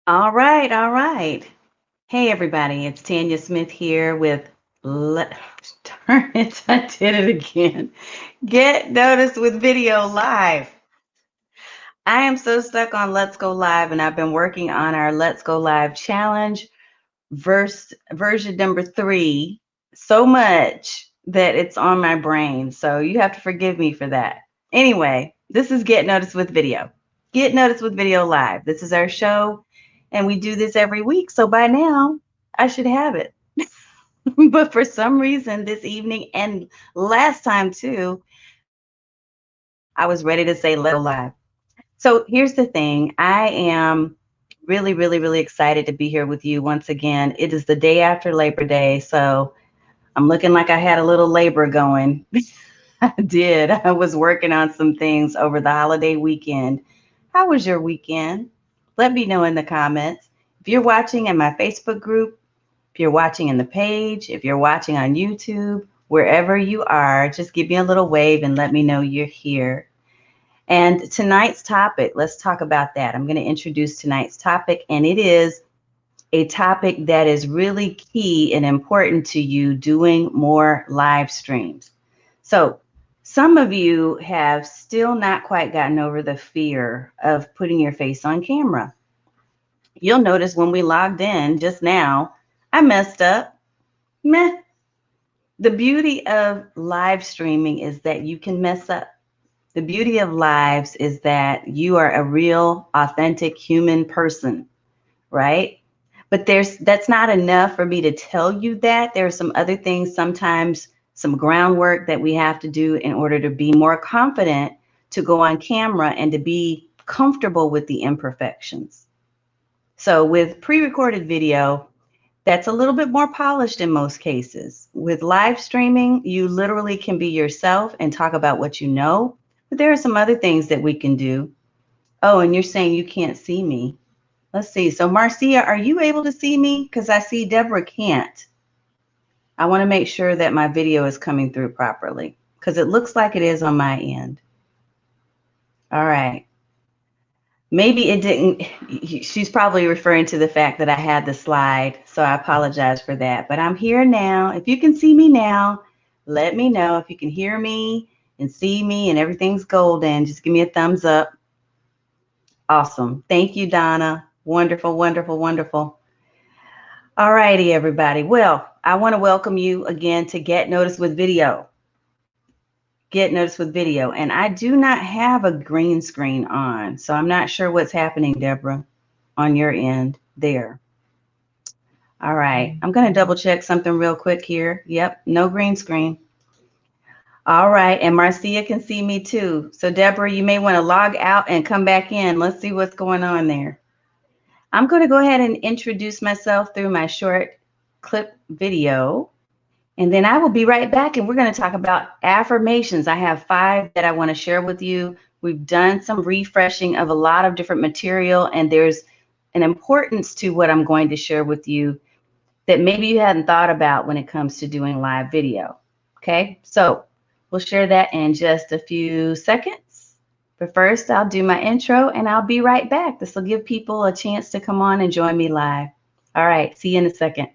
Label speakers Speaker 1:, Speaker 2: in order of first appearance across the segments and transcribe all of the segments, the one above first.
Speaker 1: All right, all right. Hey, everybody, it's Tanya Smith here with Let Darn it, I did it again. Get Noticed with Video Live. I am so stuck on Let's Go Live, and I've been working on our Let's Go Live challenge version number 3 so much that it's on my brain. So you have to forgive me for that. Anyway, this is Get Noticed with Video. Get Noticed with Video Live. This is our show, and we do this every week. So by now, I should have it. But for some reason, this evening and last time too, I was ready to say Let's Go Live. So here's the thing. I am really, really, really excited to be here with you once again. It is the day after Labor Day, so I'm looking like I had a little labor going. I did. I was working on some things over the holiday weekend. How was your weekend? Let me know in the comments. If you're watching in my Facebook group, if you're watching in the page, if you're watching on YouTube, wherever you are, just give me a little wave and let me know you're here. And tonight's topic, let's talk about that. I'm going to introduce tonight's topic, and it is a topic that is really key and important to you doing more live streams. So, some of you have still not quite gotten over the fear of putting your face on camera. You'll notice when we logged in just now, I messed up. Meh. The beauty of live streaming is that you can mess up. The beauty of lives is that you are a real, authentic human person, right? But that's not enough for me to tell you that. There are some other things, sometimes some groundwork that we have to do in order to be more confident to go on camera and to be comfortable with the imperfections. So with pre-recorded video, that's a little bit more polished in most cases. With live streaming, you literally can be yourself and talk about what you know, but there are some other things that we can do. Oh, and you're saying you can't see me. Let's see. So Marcia, are you able to see me? Because I see Deborah can't. I want to make sure that my video is coming through properly because it looks like it is on my end. All right. Maybe it didn't. She's probably referring to the fact that I had the slide. So I apologize for that. But I'm here now. If you can see me now, let me know. If you can hear me and see me and everything's golden, just give me a thumbs up. Awesome. Thank you, Donna. Wonderful, wonderful, wonderful. All righty, everybody. Well, I want to welcome you again to Get Noticed with Video. Get Noticed with Video. And I do not have a green screen on, so I'm not sure what's happening, Deborah, on your end there. All right. I'm going to double check something real quick here. Yep, no green screen. All right. And Marcia can see me too. So, Deborah, you may want to log out and come back in. Let's see what's going on there. I'm going to go ahead and introduce myself through my short clip video. And then I will be right back and we're going to talk about affirmations. I have 5 that I want to share with you. We've done some refreshing of a lot of different material, and there's an importance to what I'm going to share with you that maybe you hadn't thought about when it comes to doing live video. Okay, so we'll share that in just a few seconds. But first, I'll do my intro and I'll be right back. This will give people a chance to come on and join me live. All right, see you in a second.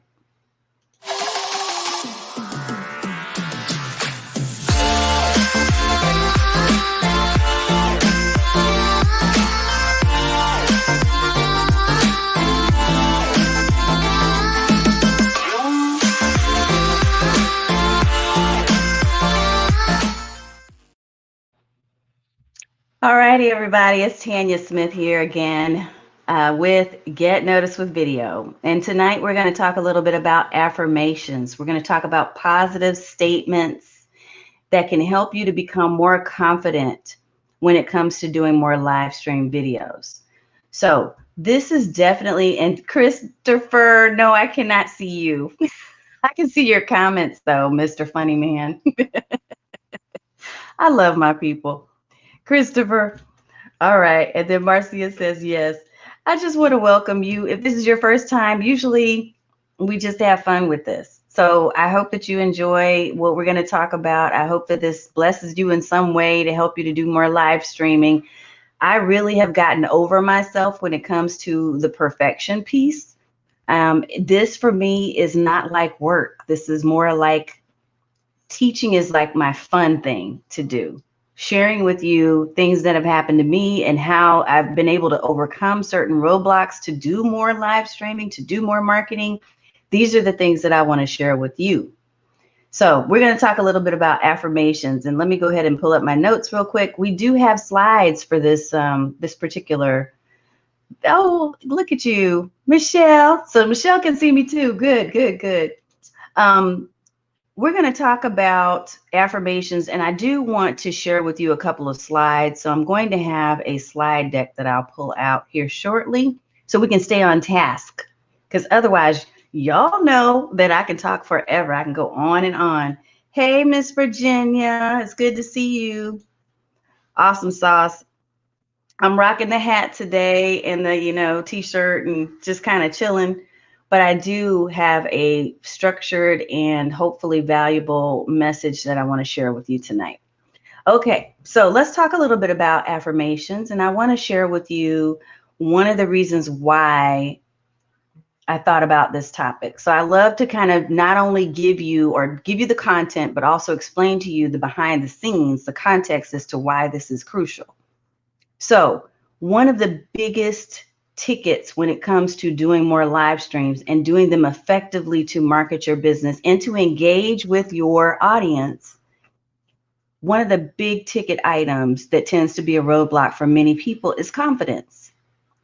Speaker 1: All righty, everybody. It's Tanya Smith here again with Get Noticed with Video. And tonight we're going to talk a little bit about affirmations. We're going to talk about positive statements that can help you to become more confident when it comes to doing more live stream videos. So this is definitely, and Christopher, no, I cannot see you. I can see your comments though, Mr. Funny Man. I love my people. Christopher. All right. And then Marcia says, yes. I just want to welcome you. If this is your first time, usually we just have fun with this. So I hope that you enjoy what we're going to talk about. I hope that this blesses you in some way to help you to do more live streaming. I really have gotten over myself when it comes to the perfection piece. This for me is not like work. This is more like teaching is like my fun thing to do. Sharing with you things that have happened to me and how I've been able to overcome certain roadblocks to do more live streaming, to do more marketing. These are the things that I want to share with you. So we're going to talk a little bit about affirmations, and let me go ahead and pull up my notes real quick. We do have slides for this particular. Oh, look at you, Michelle. So Michelle can see me too. Good, good, good. Um, we're going to talk about affirmations, and I do want to share with you a couple of slides. So I'm going to have a slide deck that I'll pull out here shortly so we can stay on task, because otherwise, y'all know that I can talk forever. I can go on and on. Hey, Miss Virginia, it's good to see you. Awesome sauce. I'm rocking the hat today and the, t-shirt and just kind of chilling. But I do have a structured and hopefully valuable message that I want to share with you tonight. Okay, so let's talk a little bit about affirmations. And I want to share with you one of the reasons why I thought about this topic. So I love to kind of not only give you the content, but also explain to you the behind the scenes, the context as to why this is crucial. So one of the biggest tickets when it comes to doing more live streams and doing them effectively to market your business and to engage with your audience, one of the big ticket items that tends to be a roadblock for many people is confidence.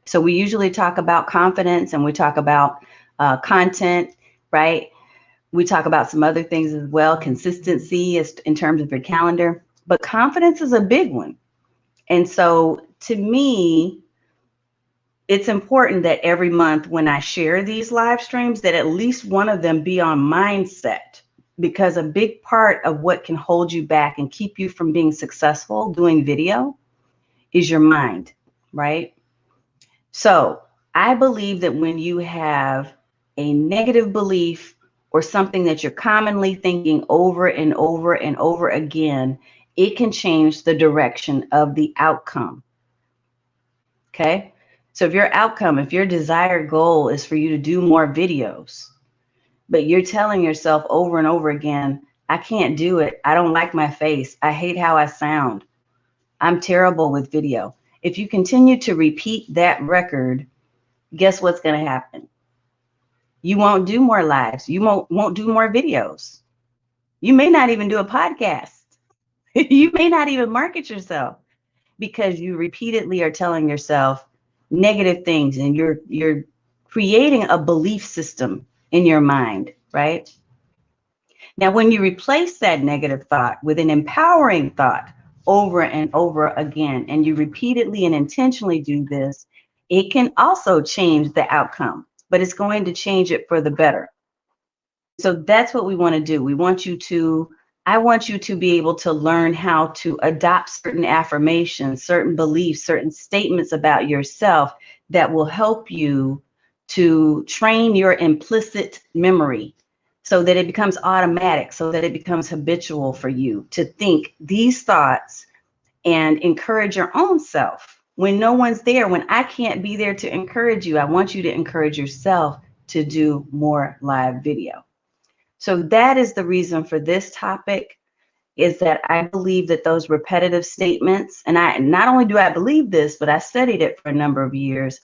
Speaker 1: So we usually talk about confidence and we talk about content, right? We talk about some other things as well, consistency in terms of your calendar, but confidence is a big one. And so to me, it's important that every month when I share these live streams, that at least one of them be on mindset, because a big part of what can hold you back and keep you from being successful doing video is your mind, right? So I believe that when you have a negative belief or something that you're commonly thinking over and over and over again, it can change the direction of the outcome. Okay. So if your desired goal is for you to do more videos, but you're telling yourself over and over again, I can't do it. I don't like my face. I hate how I sound. I'm terrible with video. If you continue to repeat that record, guess what's going to happen? You won't do more lives. You won't do more videos. You may not even do a podcast. You may not even market yourself because you repeatedly are telling yourself negative things and you're creating a belief system in your mind, right? Now, when you replace that negative thought with an empowering thought over and over again, and you repeatedly and intentionally do this, it can also change the outcome, but it's going to change it for the better. So that's what we want to do. I want you to be able to learn how to adopt certain affirmations, certain beliefs, certain statements about yourself that will help you to train your implicit memory so that it becomes automatic, so that it becomes habitual for you to think these thoughts and encourage your own self. When no one's there, when I can't be there to encourage you, I want you to encourage yourself to do more live video. So that is the reason for this topic, is that I believe that those repetitive statements, and I not only do I believe this, but I studied it for a number of years,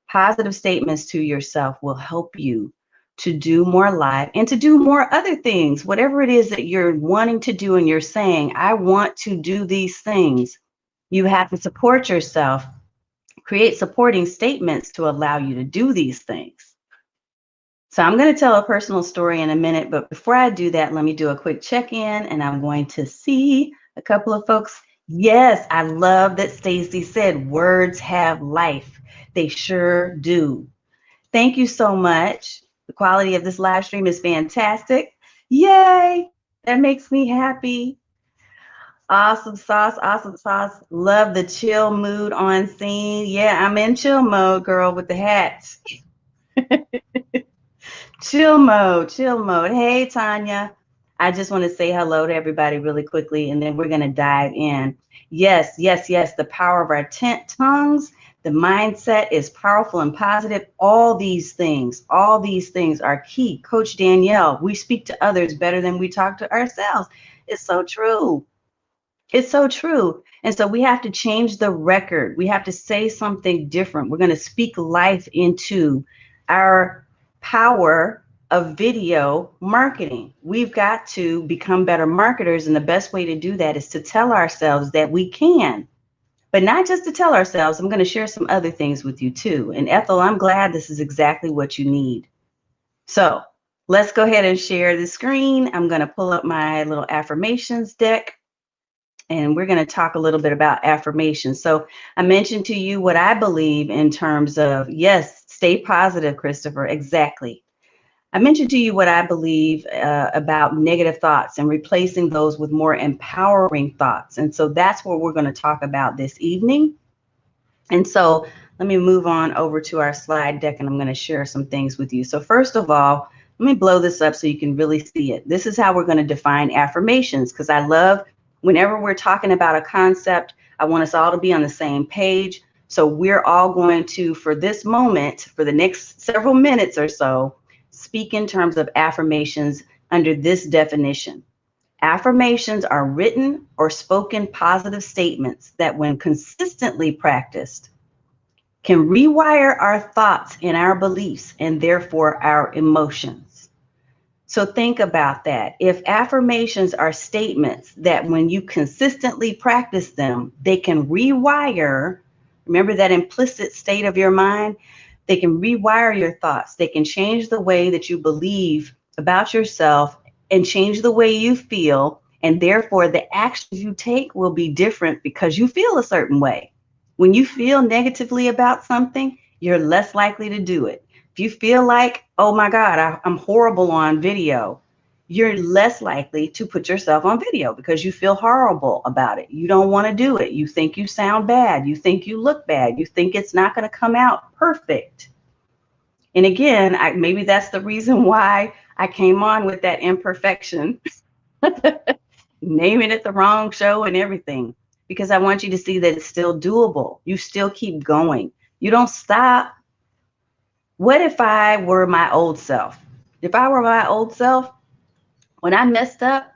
Speaker 1: positive statements to yourself will help you to do more live and to do more other things, whatever it is that you're wanting to do and you're saying, I want to do these things. You have to support yourself, create supporting statements to allow you to do these things. So I'm going to tell a personal story in a minute, but before I do that, let me do a quick check-in, and I'm going to see a couple of folks. Yes, I love that Stacy said words have life. They sure do. Thank you so much. The quality of this live stream is fantastic. Yay! That makes me happy. Awesome sauce, awesome sauce. Love the chill mood on scene. Yeah, I'm in chill mode, girl, with the hats. Chill mode, chill mode. Hey, Tanya. I just want to say hello to everybody really quickly, and then we're going to dive in. Yes, yes, yes. The power of our tongues, the mindset is powerful and positive. All these things are key. Coach Danielle, we speak to others better than we talk to ourselves. It's so true. It's so true. And so we have to change the record. We have to say something different. We're going to speak life into our power of video marketing. We've got to become better marketers. And the best way to do that is to tell ourselves that we can, but not just to tell ourselves. I'm going to share some other things with you too. And Ethel, I'm glad this is exactly what you need. So let's go ahead and share the screen. I'm going to pull up my little affirmations deck, and we're going to talk a little bit about affirmations. So I mentioned to you what I believe in terms of, yes, stay positive, Christopher, exactly. I mentioned to you what I believe about negative thoughts and replacing those with more empowering thoughts. And so that's what we're going to talk about this evening. And so let me move on over to our slide deck, and I'm going to share some things with you. So first of all, let me blow this up so you can really see it. This is how we're going to define affirmations, because I love whenever we're talking about a concept, I want us all to be on the same page. So we're all going to, for this moment, for the next several minutes or so, speak in terms of affirmations under this definition. Affirmations are written or spoken positive statements that, when consistently practiced, can rewire our thoughts and our beliefs and therefore our emotions. So think about that. If affirmations are statements that, when you consistently practice them, they can rewire, remember that implicit state of your mind? They can rewire your thoughts. They can change the way that you believe about yourself and change the way you feel. And therefore, the actions you take will be different because you feel a certain way. When you feel negatively about something, you're less likely to do it. If you feel like, oh my God, I'm horrible on video, you're less likely to put yourself on video because you feel horrible about it. You don't want to do it. You think you sound bad. You think you look bad. You think it's not going to come out perfect. And again, maybe that's the reason why I came on with that imperfection, naming it the wrong show and everything, because I want you to see that it's still doable. You still keep going. You don't stop. What if I were my old self? If I were my old self, when I messed up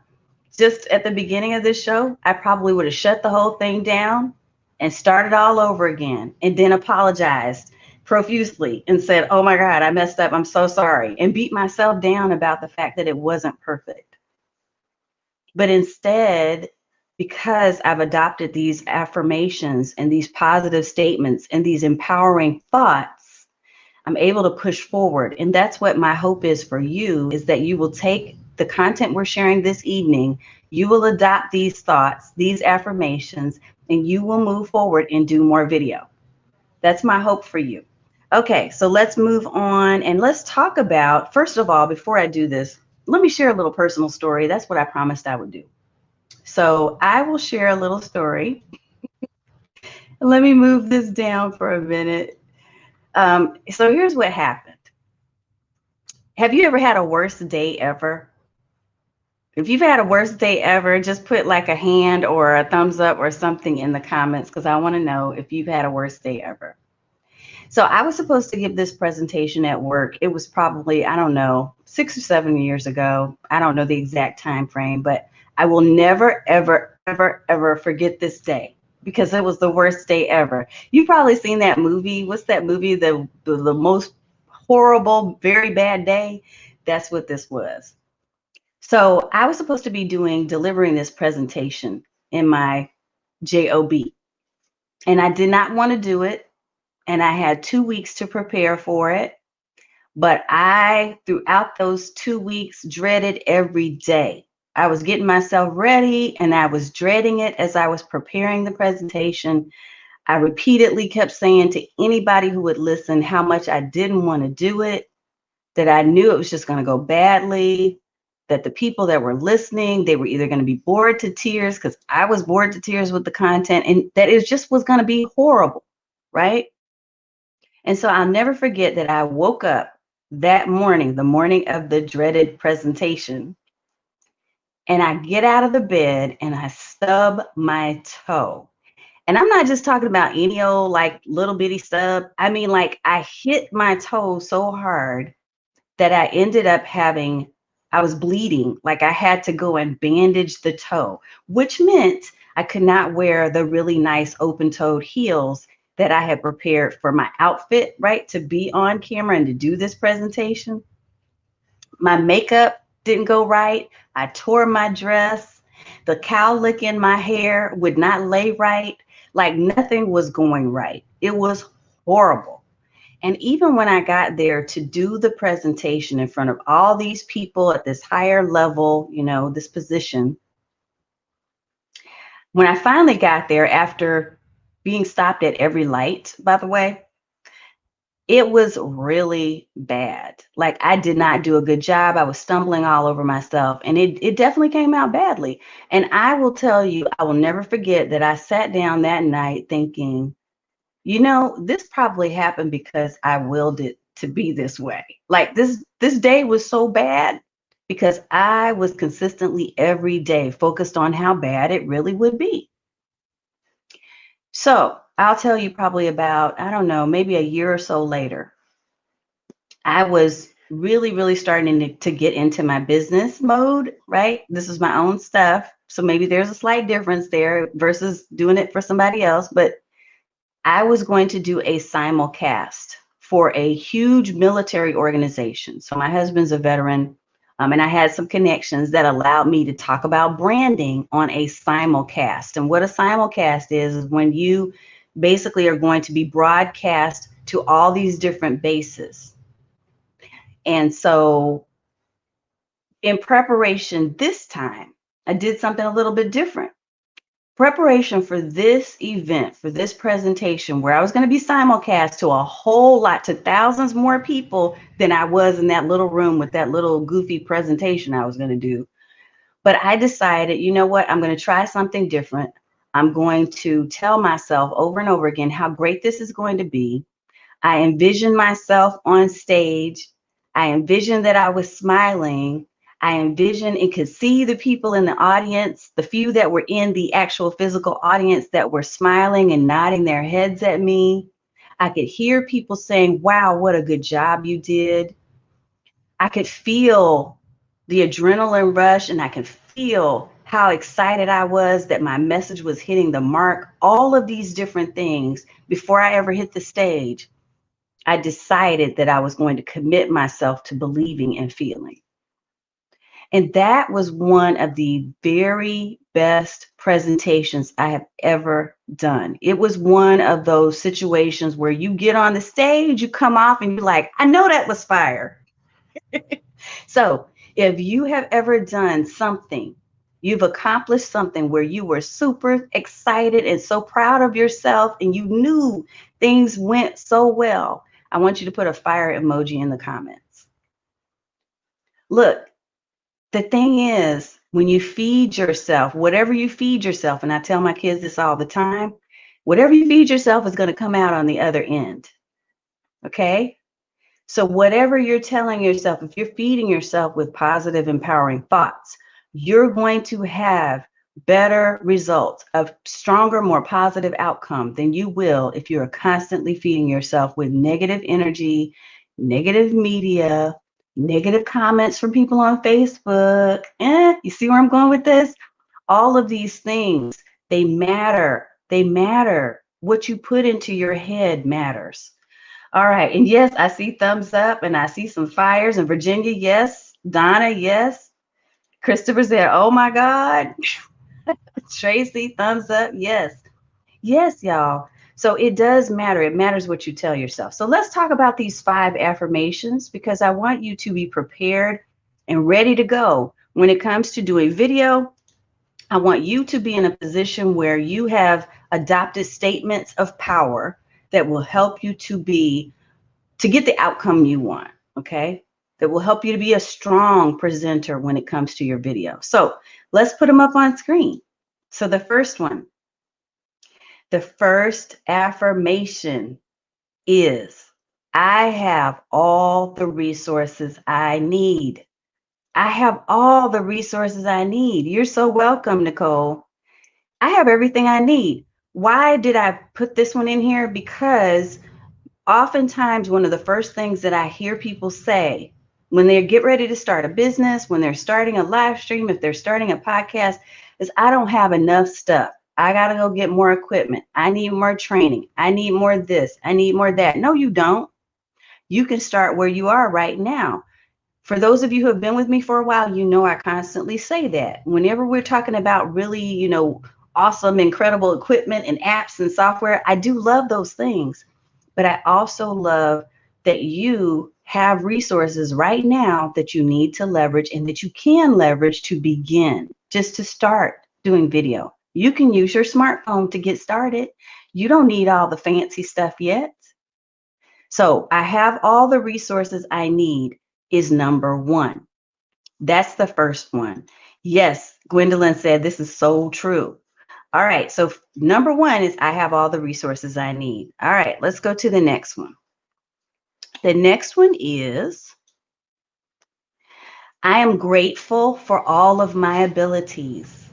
Speaker 1: just at the beginning of this show, I probably would have shut the whole thing down and started all over again, and then apologized profusely and said, oh my God, I messed up. I'm so sorry. And beat myself down about the fact that it wasn't perfect. But instead, because I've adopted these affirmations and these positive statements and these empowering thoughts, I'm able to push forward. And that's what my hope is for you, is that you will take the content we're sharing this evening, you will adopt these thoughts, these affirmations, and you will move forward and do more video. That's my hope for you. Okay, so let's move on and let's talk about, first of all, before I do this, let me share a little personal story. That's what I promised I would do. So I will share a little story. Let me move this down for a minute. So here's what happened. Have you ever had a worst day ever? If you've had a worst day ever, just put like a hand or a thumbs up or something in the comments, because I want to know if you've had a worst day ever. So I was supposed to give this presentation at work. It was probably, I don't know, 6 or 7 years ago. I don't know the exact time frame, but I will never, ever, ever, ever forget this day, because it was the worst day ever. You've probably seen that movie. What's that movie? The most horrible, very bad day. That's what this was. So I was supposed to be delivering this presentation in my job, and I did not want to do it. And I had 2 weeks to prepare for it. But I, throughout those 2 weeks, dreaded every day. I was getting myself ready and I was dreading it as I was preparing the presentation. I repeatedly kept saying to anybody who would listen how much I didn't want to do it, that I knew it was just going to go badly, that the people that were listening, they were either going to be bored to tears, because I was bored to tears with the content, and that it just was going to be horrible, right? And so I'll never forget that I woke up that morning, the morning of the dreaded presentation, and I get out of the bed and I stub my toe. And I'm not just talking about any old like little bitty stub. I mean, like I hit my toe so hard that I ended up I was bleeding. Like I had to go and bandage the toe, which meant I could not wear the really nice open toed heels that I had prepared for my outfit, right? To be on camera and to do this presentation. My makeup didn't go right. I tore my dress. The cowlick in my hair would not lay right. Like nothing was going right. It was horrible. And even when I got there to do the presentation in front of all these people at this higher level, this position, when I finally got there after being stopped at every light, by the way, it was really bad. Like I did not do a good job. I was stumbling all over myself and it definitely came out badly. And I will tell you, I will never forget that I sat down that night thinking, this probably happened because I willed it to be this way. Like this day was so bad because I was consistently every day focused on how bad it really would be. So I'll tell you probably about, I don't know, maybe a year or so later, I was really, really starting to get into my business mode, right? This is my own stuff. So maybe there's a slight difference there versus doing it for somebody else. But I was going to do a simulcast for a huge military organization. So my husband's a veteran, and I had some connections that allowed me to talk about branding on a simulcast. And what a simulcast is when you basically are going to be broadcast to all these different bases. And so in preparation this time, I did something a little bit different. Preparation for this event, for this presentation, where I was going to be simulcast to a whole lot, to thousands more people than I was in that little room with that little goofy presentation I was going to do. But I decided, you know what, I'm going to try something different. I'm going to tell myself over and over again how great this is going to be. I envisioned myself on stage. I envisioned that I was smiling. I envisioned and could see the people in the audience, the few that were in the actual physical audience that were smiling and nodding their heads at me. I could hear people saying, wow, what a good job you did. I could feel the adrenaline rush and I could feel how excited I was that my message was hitting the mark. All of these different things before I ever hit the stage. I decided that I was going to commit myself to believing and feeling. And that was one of the very best presentations I have ever done. It was one of those situations where you get on the stage, you come off and you're like, I know that was fire. So if you have ever done something, you've accomplished something where you were super excited and so proud of yourself and you knew things went so well, I want you to put a fire emoji in the comments. Look, the thing is, when you feed yourself, whatever you feed yourself, and I tell my kids this all the time, whatever you feed yourself is going to come out on the other end. Okay? So whatever you're telling yourself, if you're feeding yourself with positive, empowering thoughts, you're going to have better results, a stronger, more positive outcome than you will if you're constantly feeding yourself with negative energy, negative media, negative comments from people on Facebook. You see where I'm going with this? All of these things, they matter. They matter. What you put into your head matters. All right. And yes, I see thumbs up and I see some fires in Virginia. Yes. Donna, yes. Christopher said, oh my God. Tracy, thumbs up. Yes. Yes, y'all. So it does matter. It matters what you tell yourself. So let's talk about these 5 affirmations because I want you to be prepared and ready to go. When it comes to doing video, I want you to be in a position where you have adopted statements of power that will help you to get the outcome you want, okay? That will help you to be a strong presenter when it comes to your video. So let's put them up on screen. So the first one, the first affirmation is, I have all the resources I need. I have all the resources I need. You're so welcome, Nicole. I have everything I need. Why did I put this one in here? Because oftentimes one of the first things that I hear people say when they get ready to start a business, when they're starting a live stream, if they're starting a podcast, is I don't have enough stuff. I got to go get more equipment. I need more training. I need more this. I need more that. No, you don't. You can start where you are right now. For those of you who have been with me for a while, you know I constantly say that. Whenever we're talking about really, awesome, incredible equipment and apps and software, I do love those things. But I also love that you have resources right now that you need to leverage and that you can leverage to begin, just to start doing video. You can use your smartphone to get started. You don't need all the fancy stuff yet. So I have all the resources I need is number one. That's the first one. Yes, Gwendolyn said this is so true. All right, so number one is I have all the resources I need. All right, let's go to the next one. The next one is I am grateful for all of my abilities.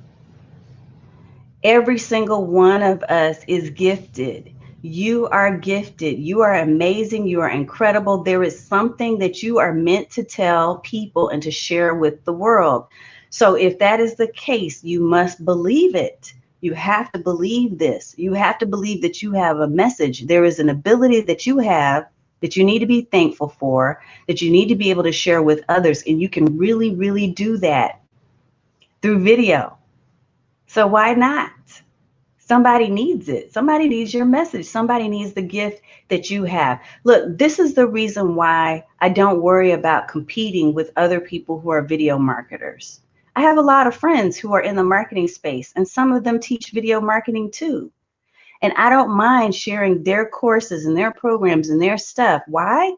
Speaker 1: Every single one of us is gifted. You are gifted. You are amazing. You are incredible. There is something that you are meant to tell people and to share with the world. So, if that is the case, you must believe it. You have to believe this. You have to believe that you have a message. There is an ability that you have that you need to be thankful for, that you need to be able to share with others. And you can really, really do that through video. So, why not? Somebody needs it. Somebody needs your message. Somebody needs the gift that you have. Look, this is the reason why I don't worry about competing with other people who are video marketers. I have a lot of friends who are in the marketing space, and some of them teach video marketing too. And I don't mind sharing their courses and their programs and their stuff. Why?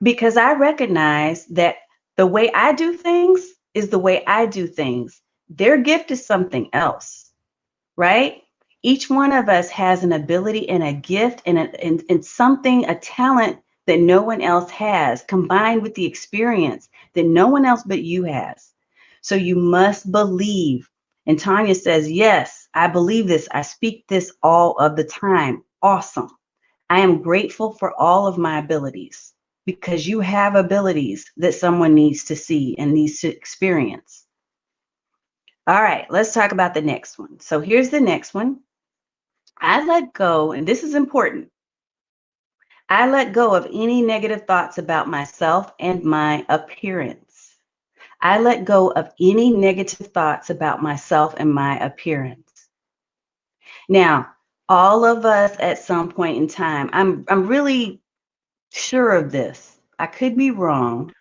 Speaker 1: Because I recognize that the way I do things is the way I do things. Their gift is something else, right? Each one of us has an ability and a gift and something, a talent that no one else has, combined with the experience that no one else but you has. So you must believe. And Tanya says, yes, I believe this. I speak this all of the time. Awesome. I am grateful for all of my abilities because you have abilities that someone needs to see and needs to experience. All right, let's talk about the next one. So here's the next one. I let go, and this is important. I let go of any negative thoughts about myself and my appearance. I let go of any negative thoughts about myself and my appearance. Now, all of us at some point in time, I'm really sure of this. I could be wrong,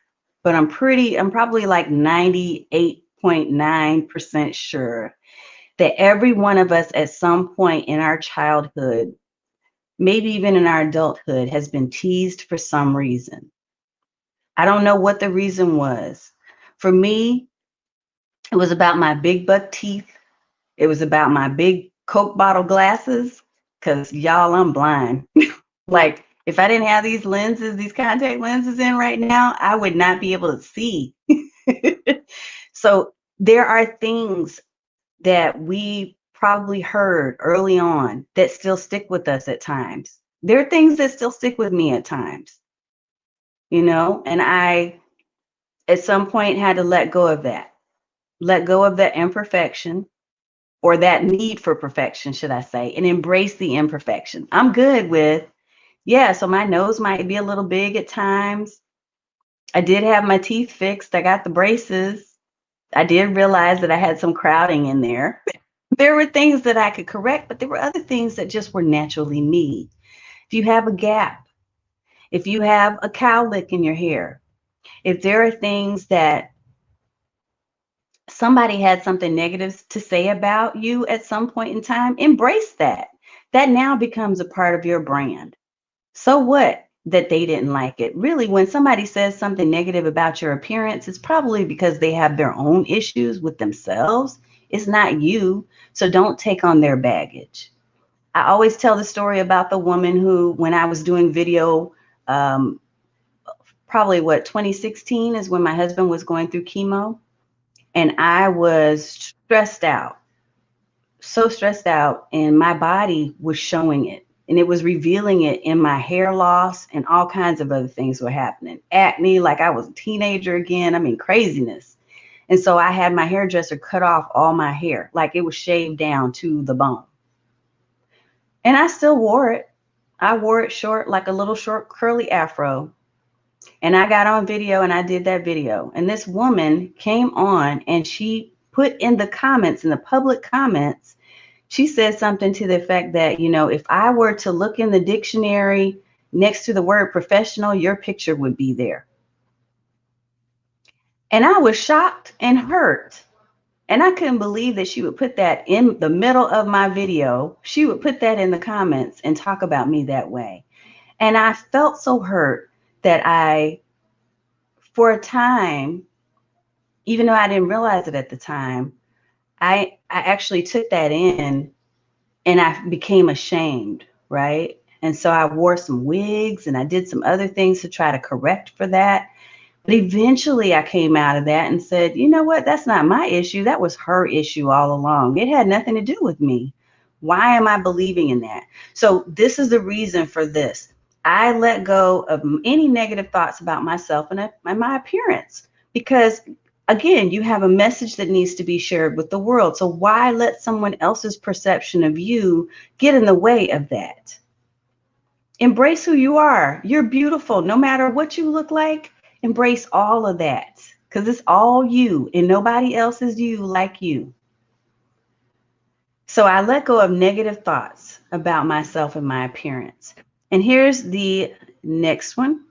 Speaker 1: but I'm probably like 98.9% sure that every one of us at some point in our childhood, maybe even in our adulthood, has been teased for some reason. I don't know what the reason was. For me, it was about my big buck teeth. It was about my big Coke bottle glasses, because y'all, I'm blind. Like, if I didn't have these lenses, these contact lenses in right now, I would not be able to see. So there are things that we probably heard early on that still stick with us at times. There are things that still stick with me at times, and I, at some point, had to let go of that imperfection, or that need for perfection, should I say, and embrace the imperfection. I'm good with, yeah, so my nose might be a little big at times. I did have my teeth fixed. I got the braces. I did realize that I had some crowding in there. There were things that I could correct, but there were other things that just were naturally me. If you have a gap, if you have a cowlick in your hair, if there are things that somebody had something negative to say about you at some point in time, embrace that. That now becomes a part of your brand. So what that they didn't like it? Really, when somebody says something negative about your appearance, it's probably because they have their own issues with themselves. It's not you. So don't take on their baggage. I always tell the story about the woman who, when I was doing video probably 2016 is when my husband was going through chemo, and I was stressed out, so stressed out, and my body was showing it. And it was revealing it in my hair loss, and all kinds of other things were happening. Acne, like I was a teenager again. I mean, craziness. And so I had my hairdresser cut off all my hair, like it was shaved down to the bone. And I still wore it. I wore it short, like a little short curly afro. And I got on video and I did that video. And this woman came on and she put in the comments, in the public comments, she said something to the effect that, you know, if I were to look in the dictionary next to the word professional, your picture would be there. And I was shocked and hurt. And I couldn't believe that she would put that in the middle of my video. She would put that in the comments and talk about me that way. And I felt so hurt that for a time, even though I didn't realize it at the time, I actually took that in and I became ashamed, right? And so I wore some wigs and I did some other things to try to correct for that. But eventually I came out of that and said, you know what? That's not my issue. That was her issue all along. It had nothing to do with me. Why am I believing in that? So this is the reason for this. I let go of any negative thoughts about myself and my appearance, because again, you have a message that needs to be shared with the world. So why let someone else's perception of you get in the way of that? Embrace who you are. You're beautiful. No matter what you look like, embrace all of that, because it's all you and nobody else is you like you. So I let go of negative thoughts about myself and my appearance. And here's the next one.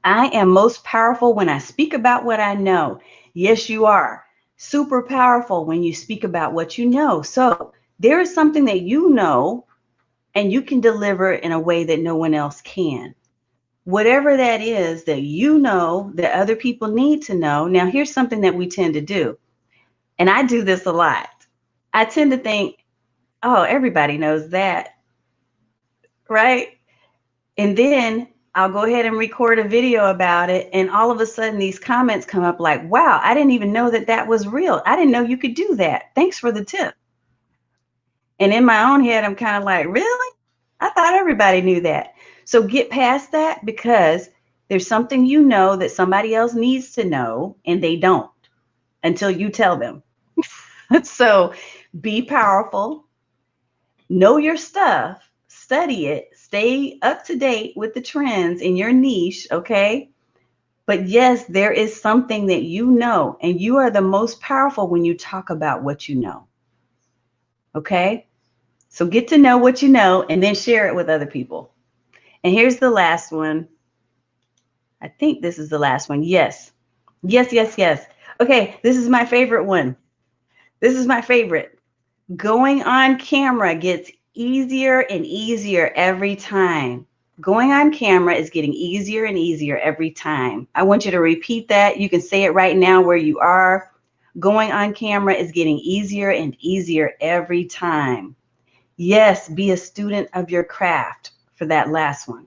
Speaker 1: I am most powerful when I speak about what I know. Yes, you are. Super powerful when you speak about what you know. So there is something that you know and you can deliver in a way that no one else can. Whatever that is that you know that other people need to know. Now, here's something that we tend to do. And I do this a lot. I tend to think, oh, everybody knows that, right? And then I'll go ahead and record a video about it. And all of a sudden these comments come up like, wow, I didn't even know that that was real. I didn't know you could do that. Thanks for the tip. And in my own head, I'm kind of like, really? I thought everybody knew that. So get past that, because there's something you know that somebody else needs to know and they don't until you tell them. So be powerful, know your stuff, study it, stay up to date with the trends in your niche, okay? But yes, there is something that you know, and you are the most powerful when you talk about what you know, okay? So get to know what you know and then share it with other people. And here's the last one. I think this is the last one. Yes. Yes, yes, yes. Okay, this is my favorite one. This is my favorite. Going on camera gets easier and easier every time. Going on camera is getting easier and easier every time. I want you to repeat that. You can say it right now where you are. Going on camera is getting easier and easier every time. Yes, be a student of your craft for that last one.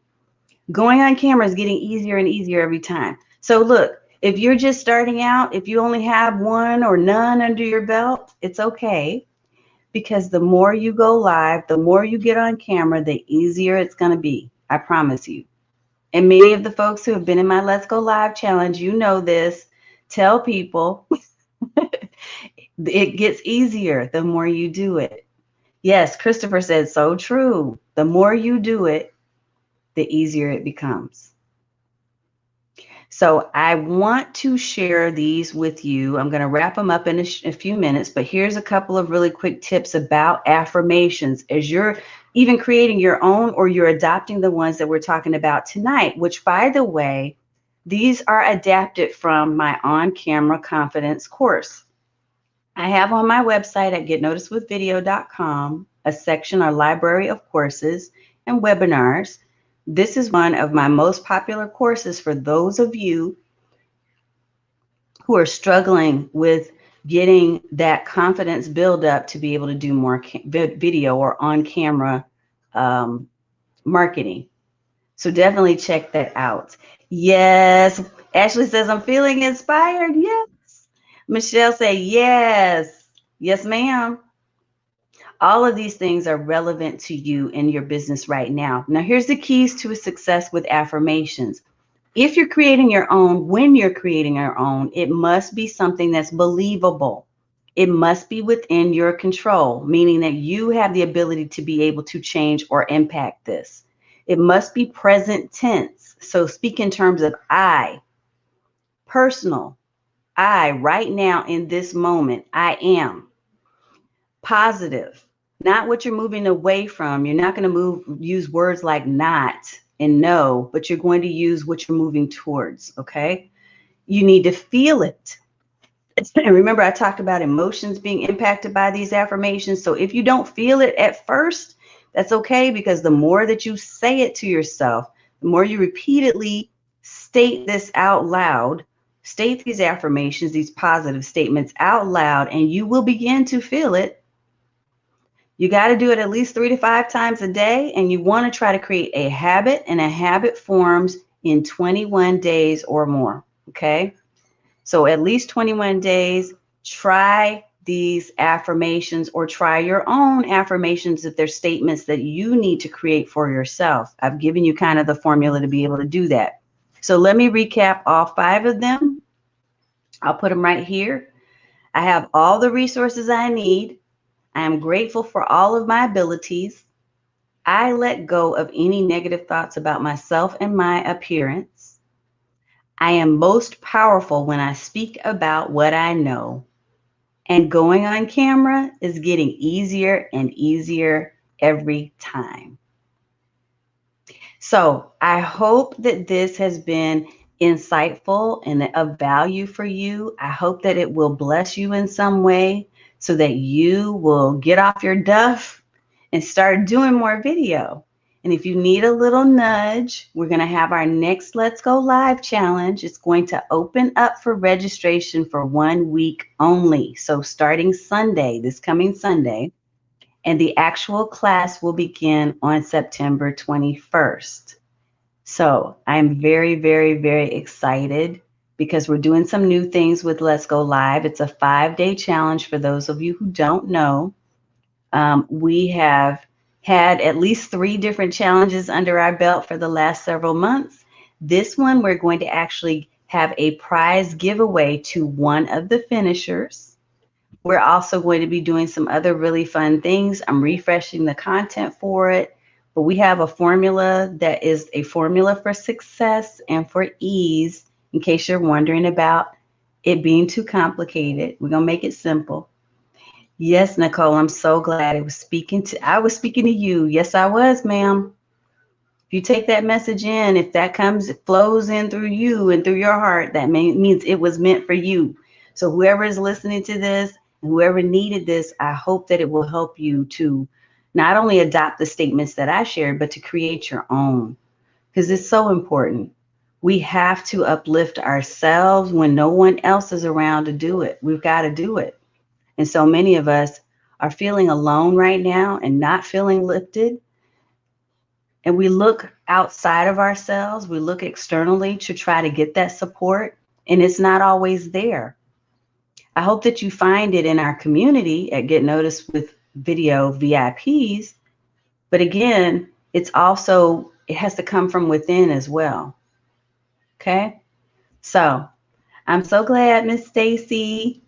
Speaker 1: Going on camera is getting easier and easier every time. So look, if you're just starting out, if you only have one or none under your belt, it's okay. Because the more you go live, the more you get on camera, the easier it's going to be. I promise you. And many of the folks who have been in my Let's Go Live challenge, you know this. Tell people it gets easier the more you do it. Yes, Christopher said so true. The more you do it, the easier it becomes. So I want to share these with you. I'm going to wrap them up in a few minutes, but here's a couple of really quick tips about affirmations as you're even creating your own or you're adopting the ones that we're talking about tonight, which, by the way, these are adapted from my on-camera confidence course. I have on my website at getnoticedwithvideo.com a section or library of courses and webinars. This is one of my most popular courses for those of you who are struggling with getting that confidence build up to be able to do more video or on camera marketing. So definitely check that out. Yes. Ashley says, I'm feeling inspired. Yes. Michelle say, yes. Yes, ma'am. All of these things are relevant to you in your business right now. Now, here's the keys to success with affirmations. If you're creating your own, when you're creating your own, it must be something that's believable. It must be within your control, meaning that you have the ability to be able to change or impact this. It must be present tense. So speak in terms of I, personal. I, right now in this moment, I am positive, not what you're moving away from. You're not going to use words like not and no, but you're going to use what you're moving towards. Okay. You need to feel it. And remember, I talked about emotions being impacted by these affirmations. So if you don't feel it at first, that's okay, because the more that you say it to yourself, the more you repeatedly state this out loud, state these affirmations, these positive statements out loud, and you will begin to feel it. You got to do it at least 3 to 5 times a day, and you want to try to create a habit, and a habit forms in 21 days or more. Okay. So at least 21 days, try these affirmations, or try your own affirmations if they're statements that you need to create for yourself. I've given you kind of the formula to be able to do that. So let me recap all 5 of them. I'll put them right here. I have all the resources I need. I am grateful for all of my abilities. I let go of any negative thoughts about myself and my appearance. I am most powerful when I speak about what I know. And going on camera is getting easier and easier every time. So I hope that this has been insightful and of value for you. I hope that it will bless you in some way so that you will get off your duff and start doing more video. And if you need a little nudge, we're going to have our next Let's Go Live challenge. It's going to open up for registration for 1 week only. So starting Sunday, this coming Sunday, and the actual class will begin on September 21st. So I'm very, very, very excited because we're doing some new things with Let's Go Live. It's a 5-day challenge for those of you who don't know. We have had at least 3 different challenges under our belt for the last several months. This one, we're going to actually have a prize giveaway to one of the finishers. We're also going to be doing some other really fun things. I'm refreshing the content for it, but we have a formula that is a formula for success and for ease, in case you're wondering about it being too complicated. We're going to make it simple. Yes, Nicole, I'm so glad I was speaking to you. Yes, I was, ma'am. If you take that message in, if that comes, it flows in through you and through your heart, that means it was meant for you. So whoever is listening to this and whoever needed this, I hope that it will help you to not only adopt the statements that I shared, but to create your own, because it's so important. We have to uplift ourselves when no one else is around to do it. We've got to do it. And so many of us are feeling alone right now and not feeling lifted. And we look outside of ourselves, we look externally to try to get that support, and it's not always there. I hope that you find it in our community at Get Noticed with Video VIPs. But again, it has to come from within as well. Okay? So I'm so glad, Miss Stacy.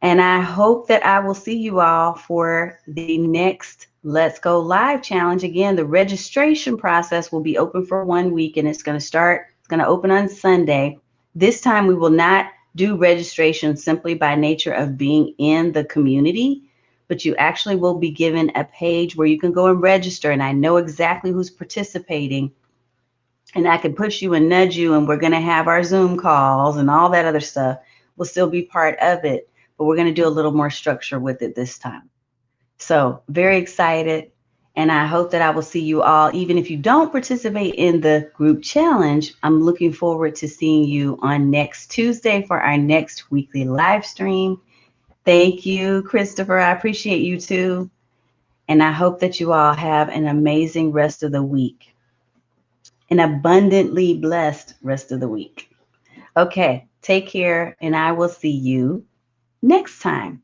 Speaker 1: And I hope that I will see you all for the next Let's Go Live challenge. Again, the registration process will be open for 1 week, and it's going to open on Sunday. This time we will not do registration simply by nature of being in the community, but you actually will be given a page where you can go and register, and I know exactly who's participating, and I can push you and nudge you, and we're going to have our Zoom calls and all that other stuff will still be part of it, but we're going to do a little more structure with it this time. So very excited. And I hope that I will see you all, even if you don't participate in the group challenge. I'm looking forward to seeing you on next Tuesday for our next weekly live stream. Thank you, Christopher. I appreciate you too. And I hope that you all have an amazing rest of the week. an abundantly blessed rest of the week. Okay, take care, and I will see you next time.